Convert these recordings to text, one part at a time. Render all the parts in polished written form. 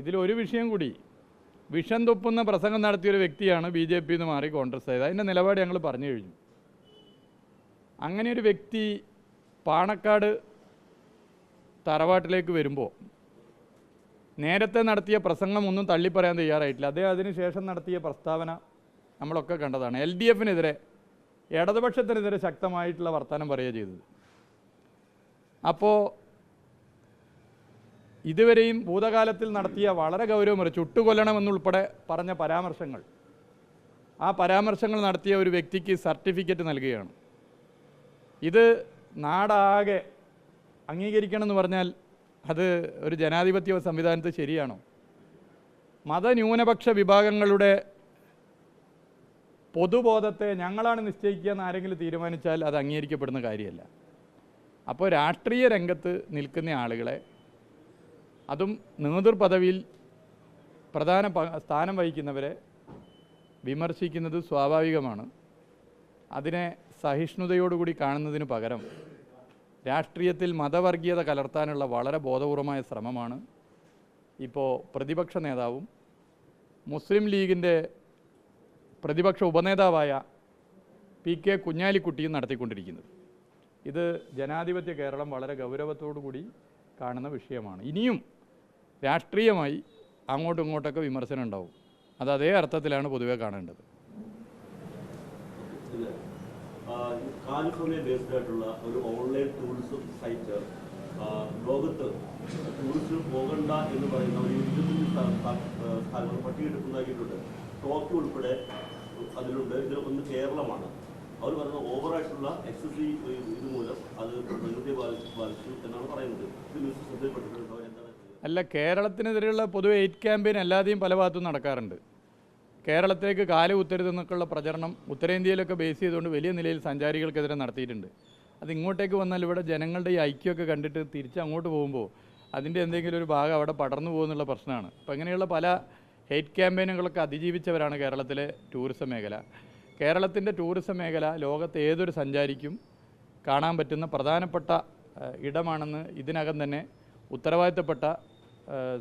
ഇതിലൊരു വിഷയം കൂടി, വിഷം തുപ്പുന്ന പ്രസംഗം നടത്തിയൊരു വ്യക്തിയാണ് ബി ജെ പിയിൽ നിന്ന് മാറി കോൺഗ്രസ് ആയത്. അതിൻ്റെ നിലപാട് ഞങ്ങൾ പറഞ്ഞു കഴിഞ്ഞു. അങ്ങനെ ഒരു വ്യക്തി പാണക്കാട് തറവാട്ടിലേക്ക് വരുമ്പോൾ നേരത്തെ നടത്തിയ പ്രസംഗമൊന്നും തള്ളിപ്പറയാൻ തയ്യാറായിട്ടില്ല. അദ്ദേഹം അതിനുശേഷം നടത്തിയ പ്രസ്താവന നമ്മളൊക്കെ കണ്ടതാണ്. LDFനെതിരെ, ഇടതുപക്ഷത്തിനെതിരെ ശക്തമായിട്ടുള്ള വർത്തമാനം പറയുക ചെയ്തത്. അപ്പോൾ ഇതുവരെയും ഭൂതകാലത്തിൽ നടത്തിയ വളരെ ഗൗരവമേറിയ ചുട്ടുകൊല്ലണമെന്നുൾപ്പെടെ പറഞ്ഞ പരാമർശങ്ങൾ, ആ പരാമർശങ്ങൾ നടത്തിയ ഒരു വ്യക്തിക്ക് സർട്ടിഫിക്കറ്റ് നൽകുകയാണ്. ഇത് നാടാകെ അംഗീകരിക്കണമെന്ന് പറഞ്ഞാൽ അത് ഒരു ജനാധിപത്യ സംവിധാനത്ത് ശരിയാണോ? മതന്യൂനപക്ഷ വിഭാഗങ്ങളുടെ പൊതുബോധത്തെ ഞങ്ങളാണ് നിശ്ചയിക്കുക എന്ന് ആരെങ്കിലും തീരുമാനിച്ചാൽ അത് അംഗീകരിക്കപ്പെടുന്ന കാര്യമല്ല. അപ്പോൾ രാഷ്ട്രീയ രംഗത്ത് നിൽക്കുന്ന ആളുകളെ, അതും നേതൃപദവിയിൽ പ്രധാന സ്ഥാനം വഹിക്കുന്നവരെ വിമർശിക്കുന്നത് സ്വാഭാവികമാണ്. അതിനെ സഹിഷ്ണുതയോടുകൂടി കാണുന്നതിന് പകരം രാഷ്ട്രീയത്തിൽ മതവർഗീയത കലർത്താനുള്ള വളരെ ബോധപൂർവമായ ശ്രമമാണ് ഇപ്പോൾ പ്രതിപക്ഷ നേതാവും മുസ്ലിം ലീഗിൻ്റെ പ്രതിപക്ഷ ഉപനേതാവായ PK കുഞ്ഞാലിക്കുട്ടിയും നടത്തിക്കൊണ്ടിരിക്കുന്നത്. ഇത് ജനാധിപത്യ കേരളം വളരെ ഗൗരവത്തോടു കൂടി കാണുന്ന വിഷയമാണ്. ഇനിയും രാഷ്ട്രീയമായി അങ്ങോട്ടും ഇങ്ങോട്ടൊക്കെ വിമർശനം ഉണ്ടാവും. അത് അതേ അർത്ഥത്തിലാണ് പൊതുവെ കാണേണ്ടത്. കാലിഫോർണിയ ബേസ്ഡ് ആയിട്ടുള്ള ഒരു ഓൺലൈൻ ടൂറിസം സൈറ്റ് ലോകത്ത് ടൂറിസ്റ്റ് പോകണ്ട എന്ന് പറയുന്ന ഒരു 25 സ്ഥലങ്ങൾ പട്ടികയെടുക്കുന്നതാക്കിയിട്ടുണ്ട്. ടോക്കിയോ ഉൾപ്പെടെ അതിലുണ്ട്. ഇത് ഒന്ന് കേരളമാണ്. അവർ പറയുന്ന ഓവറായിട്ടുള്ള എക്സസീവ് ഇത് മൂലം അത് പ്രകൃതിയെ ബാധിച്ചു എന്നാണ് പറയുന്നത്. ഇത് ന്യൂസ് ശ്രദ്ധയിൽപ്പെട്ടിട്ടുണ്ടോ? എന്താണ്? അല്ല, കേരളത്തിനെതിരെയുള്ള പൊതുവെ എയ്റ്റ് ക്യാമ്പയിൻ അല്ലാതെയും പല ഭാഗത്തും നടക്കാറുണ്ട്. കേരളത്തിലേക്ക് കാല് കുത്തരുതെന്നൊക്കെയുള്ള പ്രചരണം ഉത്തരേന്ത്യയിലൊക്കെ ബേസ് ചെയ്തുകൊണ്ട് വലിയ നിലയിൽ സഞ്ചാരികൾക്കെതിരെ നടത്തിയിട്ടുണ്ട്. അത് ഇങ്ങോട്ടേക്ക് വന്നാൽ ഇവിടെ ജനങ്ങളുടെ ഈ ഐക്യമൊക്കെ കണ്ടിട്ട് തിരിച്ച് അങ്ങോട്ട് പോകുമ്പോൾ അതിൻ്റെ എന്തെങ്കിലും ഒരു ഭാഗം അവിടെ പടർന്നു പോകുന്നുള്ള പ്രശ്നമാണ്. അപ്പോൾ ഇങ്ങനെയുള്ള പല ഹെയ്റ്റ് ക്യാമ്പയിനുകളൊക്കെ അതിജീവിച്ചവരാണ് കേരളത്തിലെ ടൂറിസം മേഖല. കേരളത്തിൻ്റെ ടൂറിസം മേഖല ലോകത്തെ ഏതൊരു സഞ്ചാരിക്കും കാണാൻ പറ്റുന്ന പ്രധാനപ്പെട്ട ഇടമാണെന്ന് ഇതിനകം തന്നെ ഉത്തരവാദിത്തപ്പെട്ട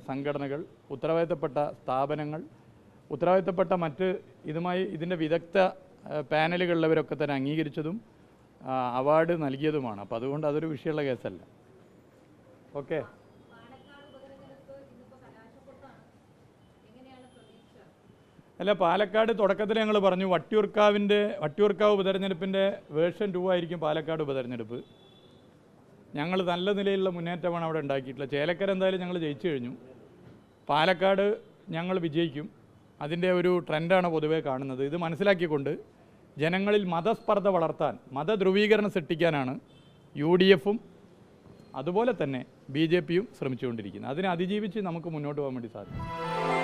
സംഘടനകൾ, ഉത്തരവാദിത്തപ്പെട്ട സ്ഥാപനങ്ങൾ, ഉത്തരവാദിത്തപ്പെട്ട മറ്റ് ഇതിൻ്റെ വിദഗ്ധ പാനലുകളിലവരൊക്കെ തന്നെ അംഗീകരിച്ചതും അവാർഡ് നൽകിയതുമാണ്. അപ്പോൾ അതുകൊണ്ട് അതൊരു വിഷയമുള്ള കേസല്ല. ഓക്കെ. അല്ല, പാലക്കാട് തുടക്കത്തിൽ ഞങ്ങൾ പറഞ്ഞു വട്ടിയൂർക്കാവ് ഉപതെരഞ്ഞെടുപ്പിൻ്റെ വേർഷൻ 2 ആയിരിക്കും പാലക്കാട് ഉപതെരഞ്ഞെടുപ്പ്. ഞങ്ങൾ നല്ല നിലയിലുള്ള മുന്നേറ്റമാണ് അവിടെ ഉണ്ടാക്കിയിട്ടുള്ളത്. ചേലക്കര എന്തായാലും ഞങ്ങൾ ജയിച്ചു കഴിഞ്ഞു. പാലക്കാട് ഞങ്ങൾ വിജയിക്കും. അതിൻ്റെ ഒരു ട്രെൻഡാണ് പൊതുവേ കാണുന്നത്. ഇത് മനസ്സിലാക്കിക്കൊണ്ട് ജനങ്ങളിൽ മതസ്പർദ്ധ വളർത്താൻ, മതധ്രുവീകരണം സൃഷ്ടിക്കാനാണ് UDFും അതുപോലെ തന്നെ BJPയും ശ്രമിച്ചുകൊണ്ടിരിക്കുന്നത്. അതിനെ അതിജീവിച്ച് നമുക്ക് മുന്നോട്ട് പോകാൻ വേണ്ടി സാധിക്കും.